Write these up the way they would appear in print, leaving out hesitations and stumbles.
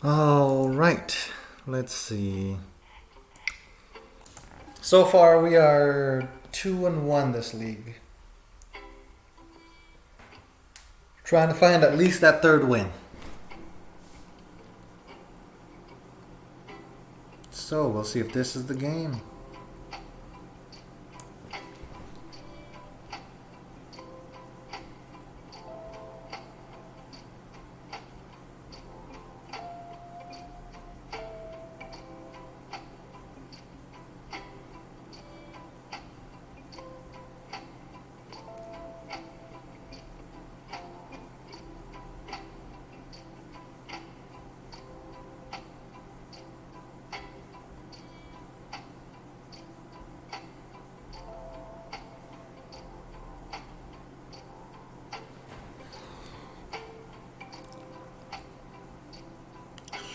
All right, let's see. So far, we are 2-1 this league. Trying to find at least that third win. So we'll see if this is the game.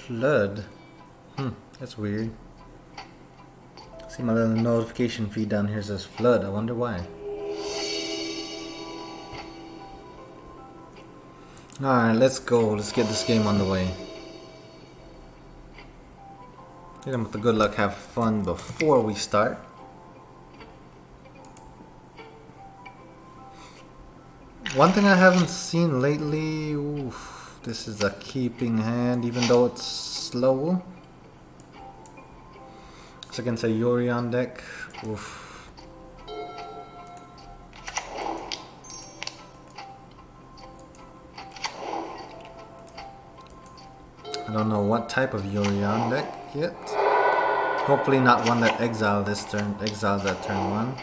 Flood. That's weird. See my little notification feed down here says flood. I wonder why. Alright, let's go. Let's get this game on the way. Get them with the good luck, have fun before we start. One thing I haven't seen lately, this is a keeping hand even though it's slow. It's against a Yorion deck. Oof. I don't know what type of Yorion deck yet. Hopefully not one that exiles that turn 1.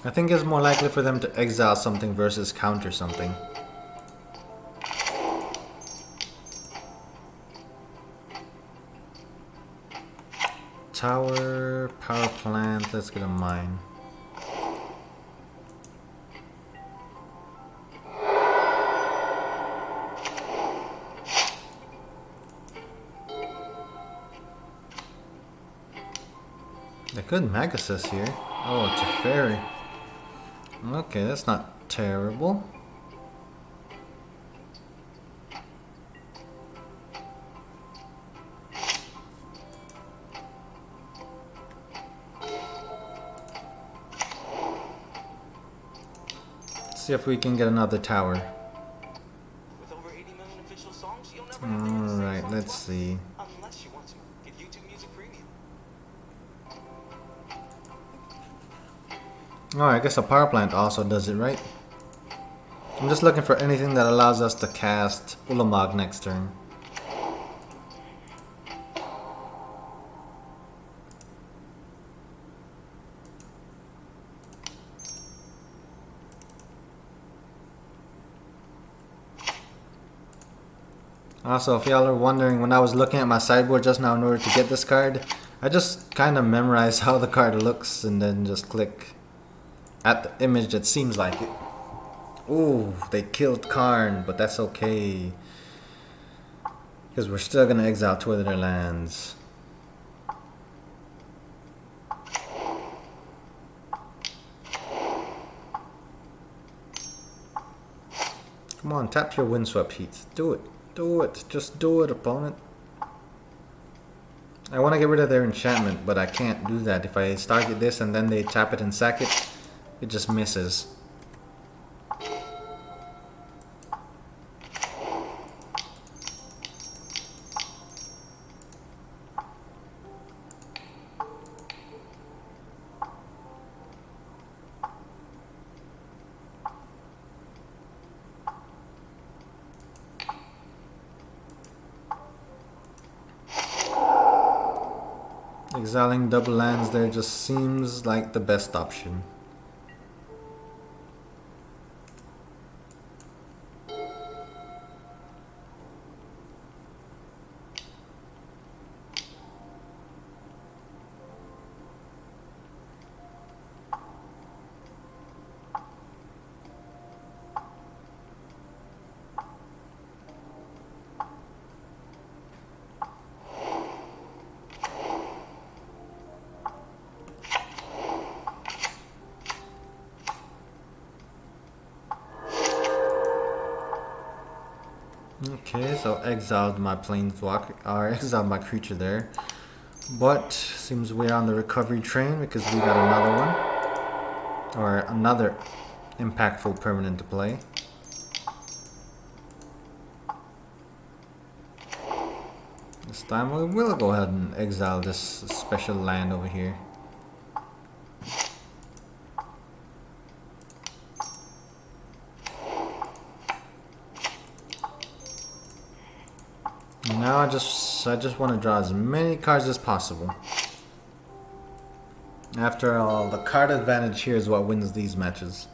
I think it's more likely for them to exile something versus counter something. Tower, power plant, let's get a mine. They could Magus here. Oh, it's a fairy. Okay, that's not terrible. Let's see if we can get another tower. Alright, let's see. Alright, I guess a power plant also does it, right? I'm just looking for anything that allows us to cast Ulamog next turn. Also, if y'all are wondering, when I was looking at my sideboard just now in order to get this card, I just kind of memorized how the card looks and then just click at the image that seems like it. Ooh, they killed Karn, but that's okay. Because we're still going to exile 2 of their lands. Come on, tap your Windswept Heat. Do it. Do it. Just do it, opponent. I want to get rid of their enchantment, but I can't do that. If I target this and then they tap it and sack it, it just misses. Exiling double lands there just seems like the best option. Okay, so exiled my planeswalker, or exiled my creature there. But seems we're on the recovery train because we got another one, or another impactful permanent to play. This time we will go ahead and exile this special land over here. Now I just want to draw as many cards as possible. After all, the card advantage here is what wins these matches.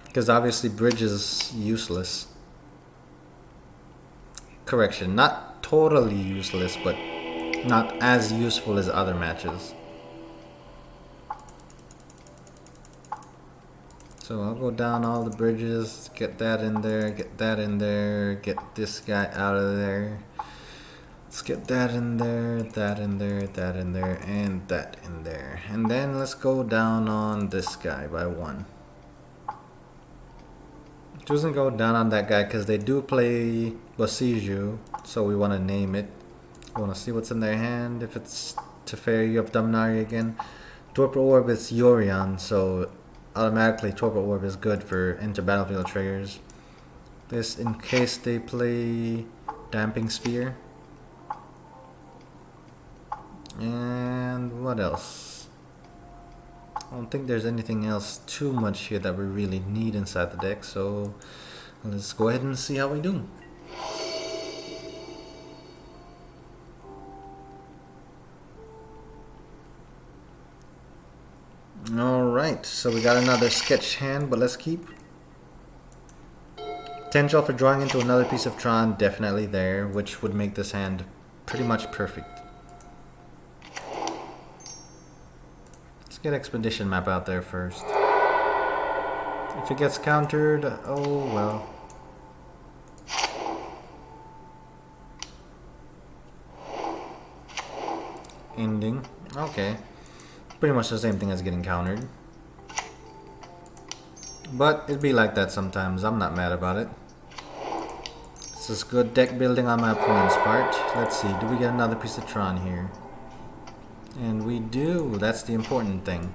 Because obviously bridge is useless. Correction, not totally useless, but not as useful as other matches. So I'll go down all the bridges, get that in there, get that in there, get this guy out of there. Let's get that in there, that in there, that in there, and that in there. And then let's go down on this guy by one. Choosing to go down on that guy because they do play Bosiju, so we want to name it. We want to see what's in their hand. If it's Teferi of Dominaria again. Torpor Orb is Yorion, so automatically Torpor Orb is good for inter-battlefield triggers. This in case they play Damping Sphere. And what else? I don't think there's anything else too much here that we really need inside the deck, so let's go ahead and see how we do. Alright, so we got another sketch hand, but let's keep. Potential for drawing into another piece of Tron definitely there, which would make this hand pretty much perfect. Let's get Expedition Map out there first. If it gets countered, oh well. Ending. Okay. Pretty much the same thing as getting countered. But it'd be like that sometimes. I'm not mad about it. This is good deck building on my opponent's part. Let's see. Do we get another piece of Tron here? And we do. That's the important thing.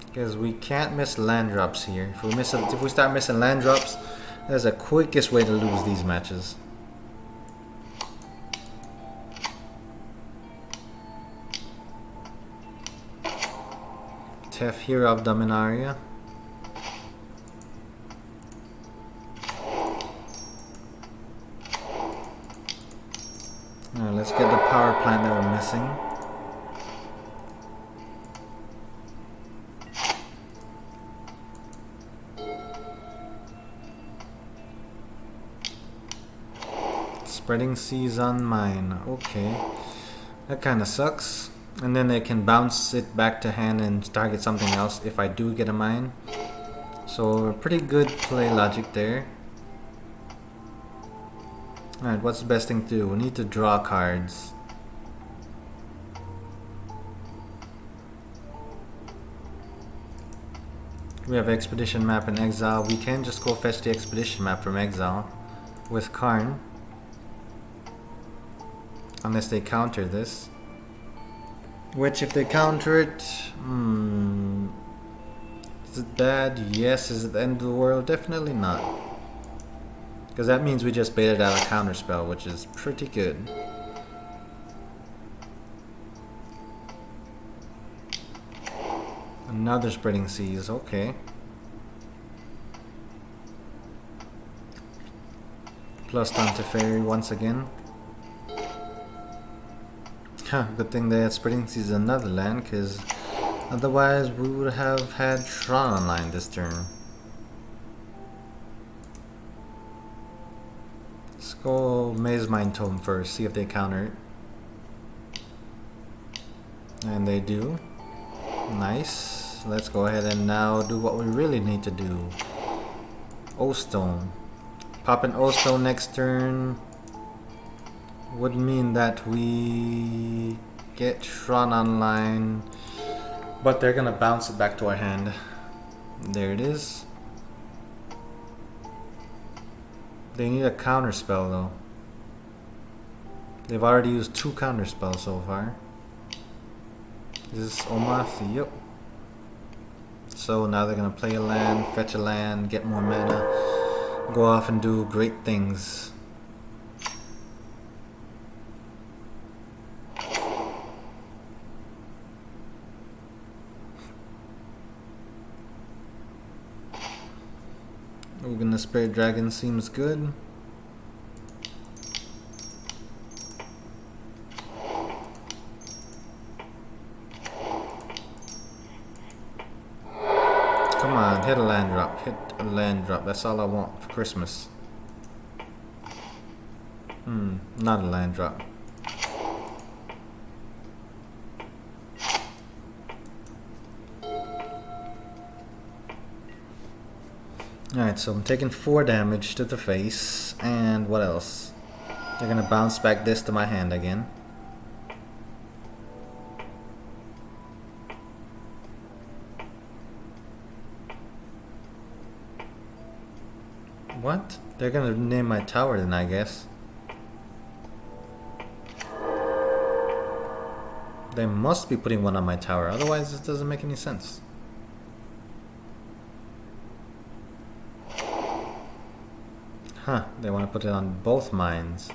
Because we can't miss land drops here. If we start missing land drops, that's the quickest way to lose these matches. Teferi of Dominaria. Alright, let's get the power plant that we're missing. Spreading Seas on mine. Okay. That kinda sucks. And then they can bounce it back to hand and target something else if I do get a mine. So pretty good play logic there. Alright, what's the best thing to do? We need to draw cards. We have Expedition Map in exile. We can just go fetch the Expedition Map from exile with Karn. Unless they counter this. Which, if they counter it, is it bad? Yes. Is it the end of the world? Definitely not. Because that means we just baited out a counter spell, which is pretty good. Another Spreading Seas, okay. Plus down to Teferi once again. Good thing they had Spreading Seas in another land, because otherwise we would have had Tron online this turn. Let's go Maze Mind Tome first, see if they counter it. And they do. Nice. Let's go ahead and now do what we really need to do. O-Stone. Pop an O-Stone next turn would mean that we get Tron online, but they're gonna bounce it back to our hand. There it is. They need a counter spell though. They've already used 2 counter spells so far. Is this Omath? Yep. So now they're gonna play a land, fetch a land, get more mana, go off and do great things. We're gonna Spirit Dragon seems good. Come on, hit a land drop. Hit a land drop. That's all I want for Christmas. Not a land drop. Alright, so I'm taking 4 damage to the face. And what else? They're gonna bounce back this to my hand again. What? They're gonna name my tower then, I guess. They must be putting one on my tower, otherwise this doesn't make any sense. Huh, they want to put it on both mines.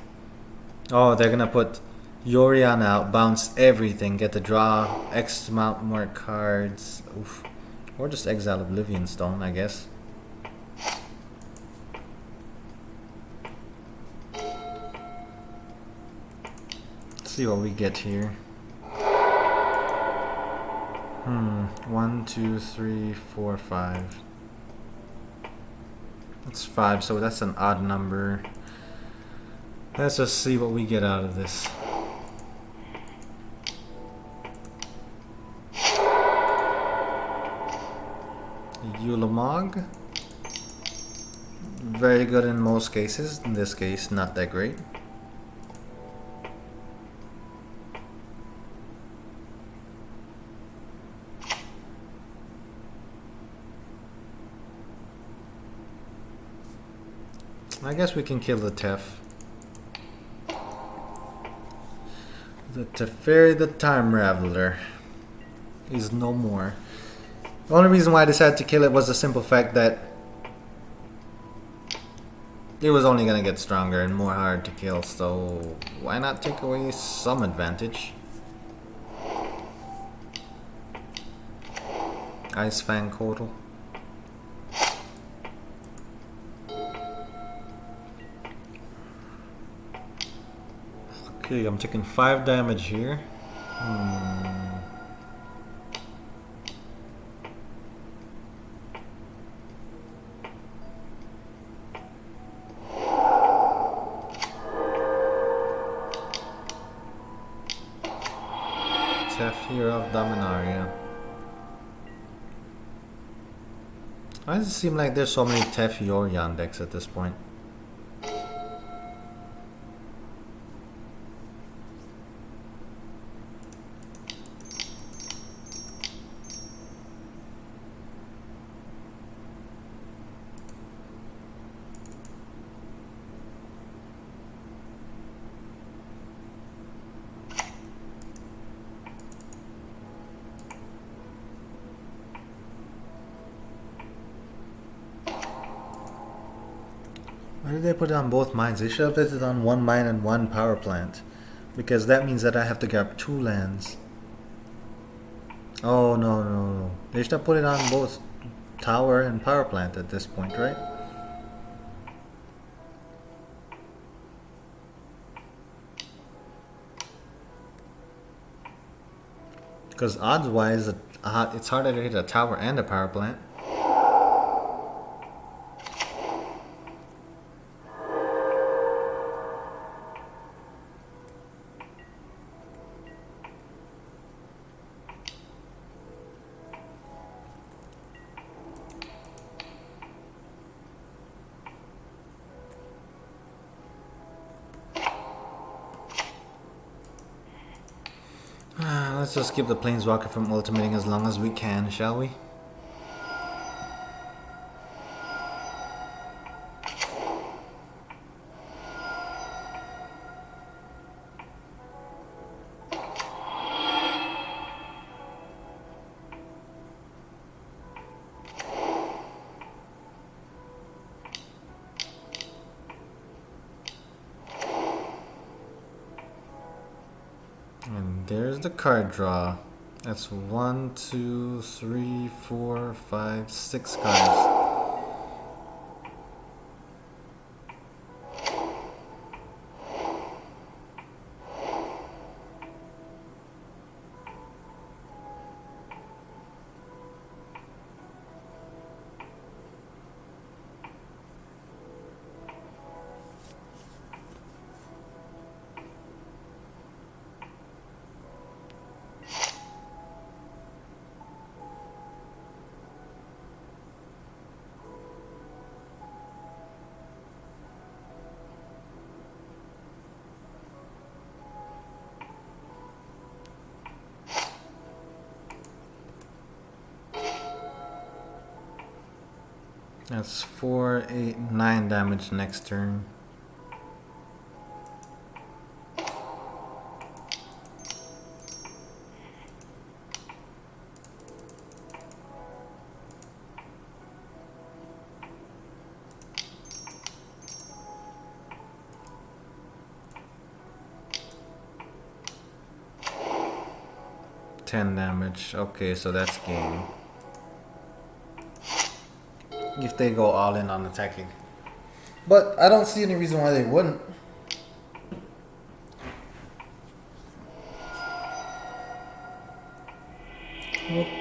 Oh, they're gonna put Yorion out, bounce everything, get to draw X amount more cards. Oof. Or just exile Oblivion Stone, I guess. Let's see what we get here. 1, 2, 3, 4, 5. That's 5, so that's an odd number. Let's just see what we get out of this. Yulamog. Very good in most cases. In this case, not that great. I guess we can kill the Tef. The Teferi the Time Raveler is no more. The only reason why I decided to kill it was the simple fact that it was only going to get stronger and more hard to kill, so why not take away some advantage? Ice Fang Kotal. Okay, I'm taking 5 damage here. Teferi of Dominaria. Why does it seem like there's so many Tef Yorion decks at this point? Why did they put it on both mines? They should have put it on 1 mine and 1 power plant. Because that means that I have to grab 2 lands. Oh, no. They should have put it on both tower and power plant at this point, right? Because odds-wise, it's harder to hit a tower and a power plant. Let's just keep the Planeswalker from ultimating as long as we can, shall we? There's the card draw. That's 1, 2, 3, 4, 5, 6 cards. That's 4, 8, 9 damage next turn. $10 damage. Okay, so that's game. If they go all in on attacking. But I don't see any reason why they wouldn't.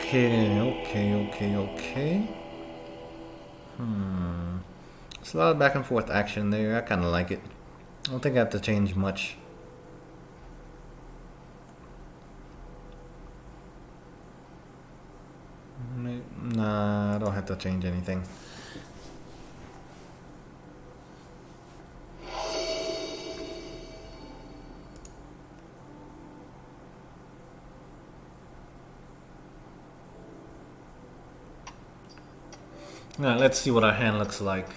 Okay. It's a lot of back and forth action there. I kind of like it. I don't think I have to change much. Nah, I don't have to change anything. Now let's see what our hand looks like.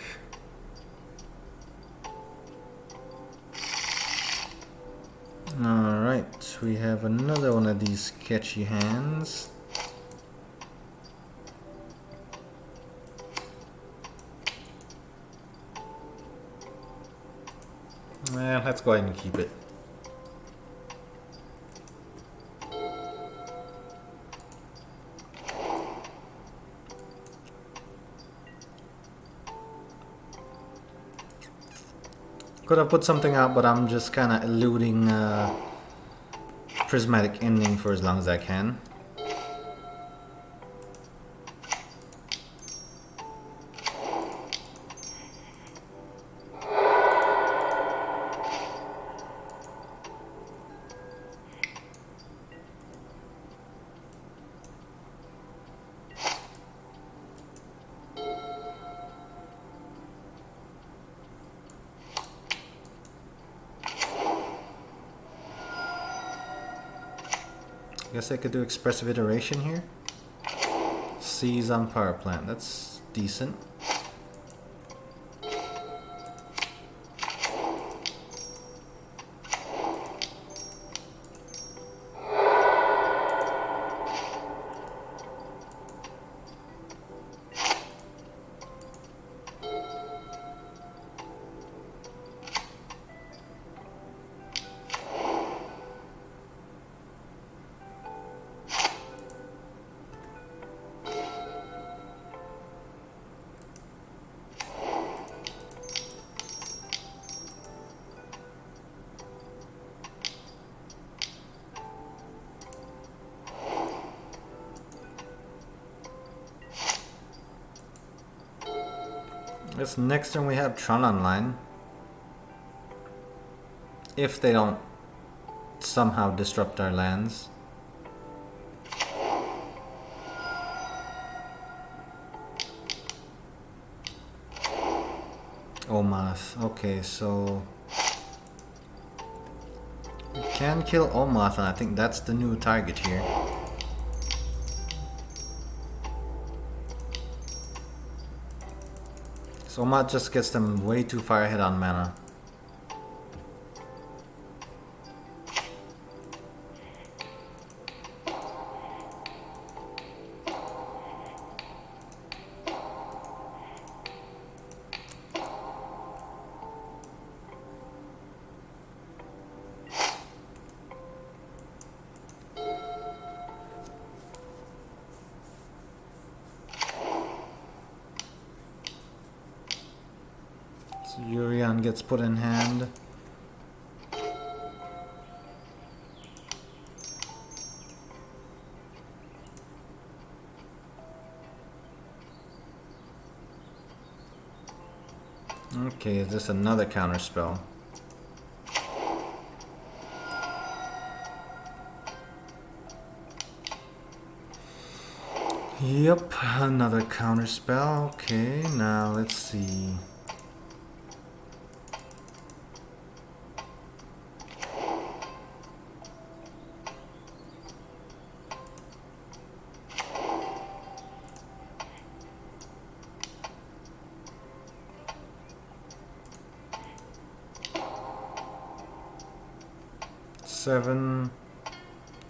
Alright, we have another one of these sketchy hands. Let's go ahead and keep it. Could have put something out, but I'm just kind of eluding prismatic ending for as long as I can. Guess I could do expressive iteration here. Seize on power plant. That's decent. This next turn we have Tron online. If they don't somehow disrupt our lands. Omoth. Okay, so we can kill Omoth, and I think that's the new target here. So Omoth just gets them way too far ahead on mana. Yorion gets put in hand. Okay, is this another counter spell? Yep, another counter spell. Okay, now let's see. Seven,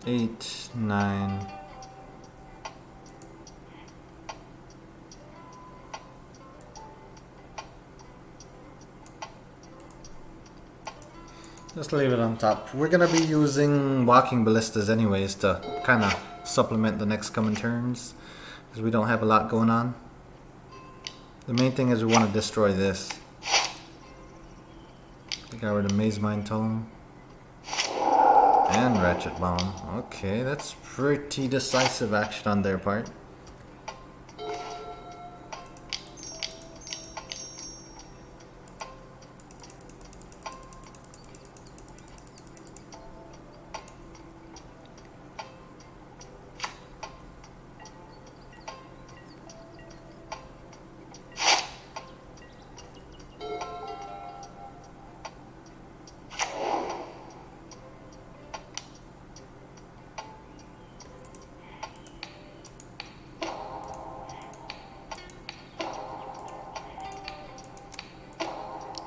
8, 9. Just leave it on top. We're gonna be using walking ballistas anyways to kind of supplement the next coming turns, because we don't have a lot going on. The main thing is we want to destroy this. Got rid of Maze Mine Tome. And Ratchet Bomb. Okay, that's pretty decisive action on their part.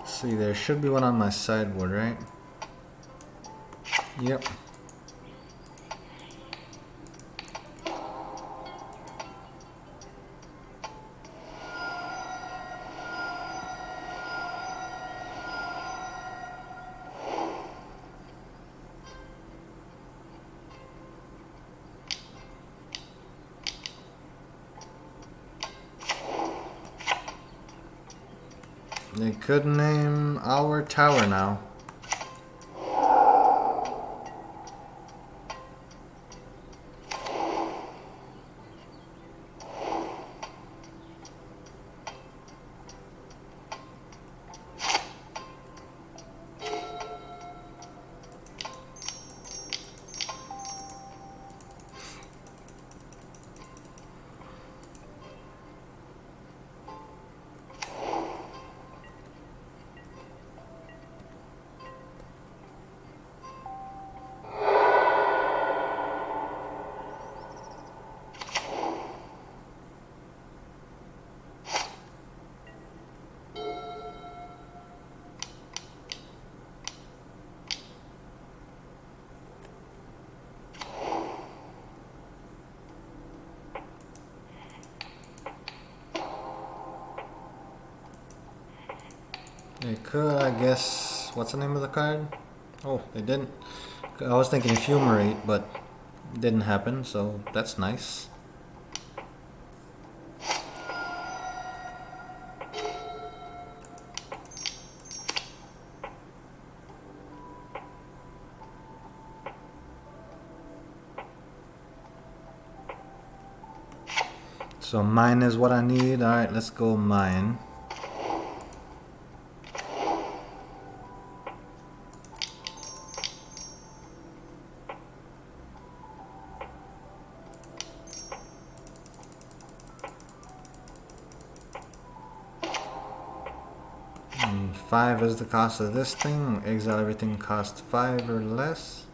See, there should be one on my sideboard, right? Yep. They could name our tower now. They could, I guess. What's the name of the card? Oh, they didn't. I was thinking Fumarate, but it didn't happen, so that's nice. So mine is what I need. Alright, let's go mine. And 5 is the cost of this thing. Exile everything costs 5 or less.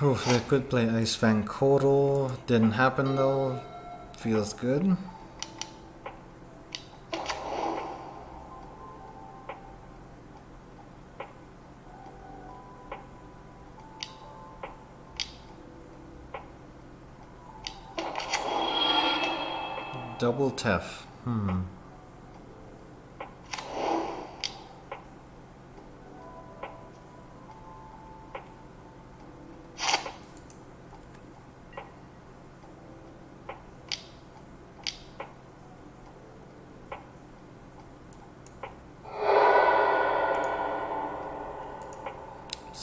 Oh, they could play Ice Fang Kotal. Didn't happen though. Feels good. Double Tef.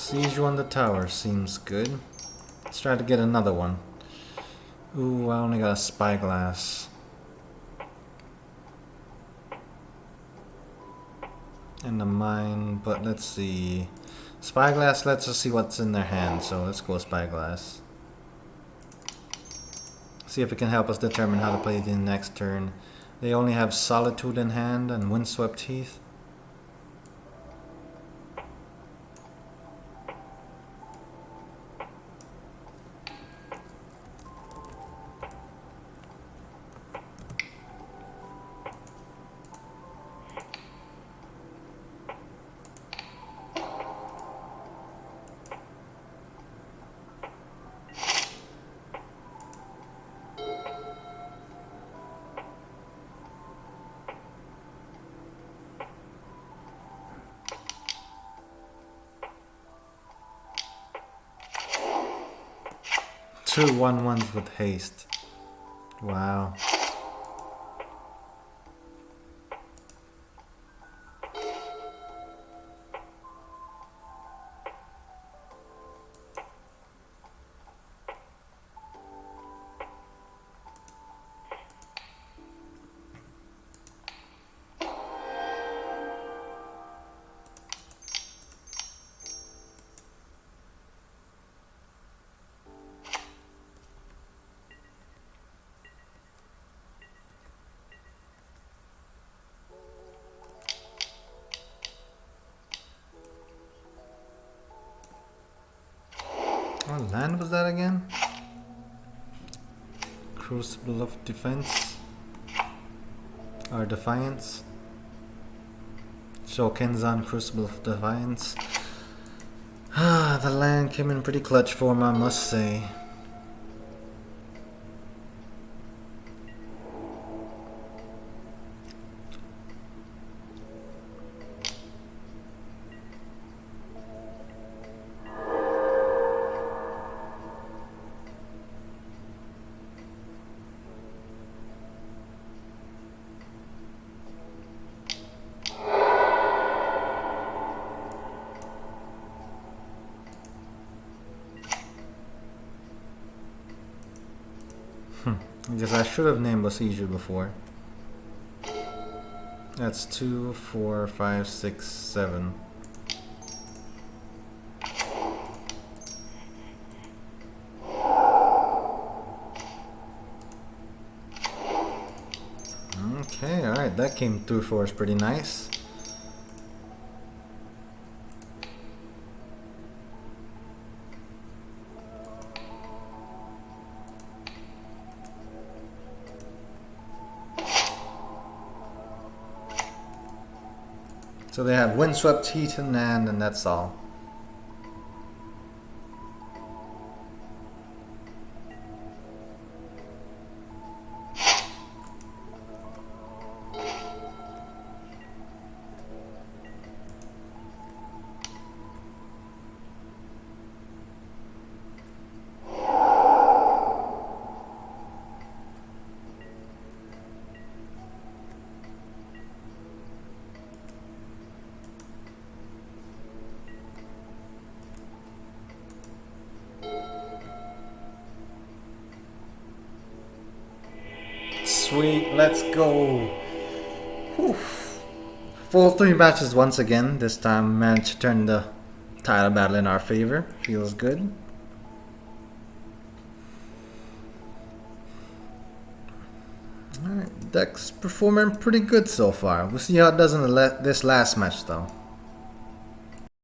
Siege on the tower seems good. Let's try to get another one. Ooh, I only got a spyglass. And a mine, but let's see. Spyglass lets us see what's in their hand, so let's go spyglass. See if it can help us determine how to play the next turn. They only have Solitude in hand and Windswept Heath. Two 1/1s with haste. Wow. What land was that again? Crucible of Defense? Or Defiance? Shokenzan Crucible of Defiance. Ah, the land came in pretty clutch for him, I must say. I guess I should have named Besieger before. That's 2, 4, 5, 6, 7. Okay, alright, that came through for us pretty nice. So they have Windswept Heath in hand, and that's all. Sweet, let's go. Whew. Full 3 matches once again. This time managed to turn the title battle in our favor. Feels good. Alright, deck's performing pretty good so far. We'll see how it does in this last match though.